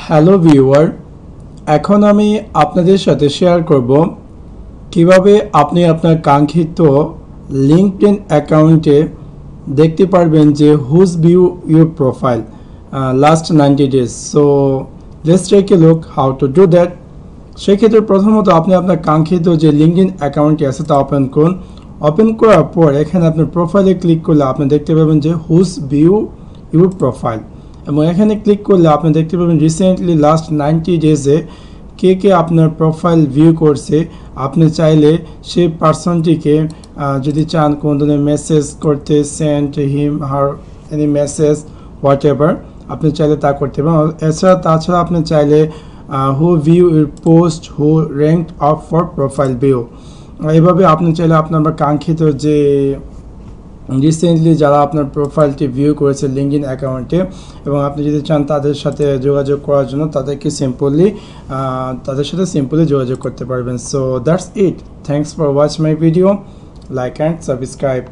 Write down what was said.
Hello viewer, এখন আমি আপনাদের সাথে শেয়ার করব কিভাবে আপনি আপনার কাঙ্ক্ষিত লিঙ্কডইন অ্যাকাউন্টে দেখতে পারবেন যে whose view your profile last 90 days। So let's take a look how to do that. সেক্ষেত্রে প্রথমত আপনি আপনার কাঙ্ক্ষিত যে লিঙ্কডইন অ্যাকাউন্টটি আছে তা ওপেন করুন। ওপেন করার পর এখানে আপনার প্রোফাইলে ক্লিক করলে আপনি দেখতে পাবেন যে হুজ ভিউ ইউর প্রোফাইল, এবং এখানে ক্লিক করলে আপনি দেখতে পাবেন রিসেন্টলি লাস্ট 90 ডেজে কে কে আপনার প্রোফাইল ভিউ করছে। আপনি চাইলে সেই পার্সনটিকে যদি চান কোন ধরনের মেসেজ করতে, send him her any message whatever, আপনি চাইলে তা করতে পারেন। তাছাড়া আপনি চাইলে who view your post, who ranked up for profile view, এভাবে আপনি চাইলে আপনার কাঙ্ক্ষিত যে রিসেন্টলি যারা আপনার প্রোফাইলটি ভিউ করেছে লিঙ্কডইন অ্যাকাউন্টে, এবং আপনি যদি চান তাদের সাথে যোগাযোগ করার জন্য তাদের সাথে সিম্পলি যোগাযোগ করতে পারবেন। So that's it. Thanks for watch my video. Like and subscribe.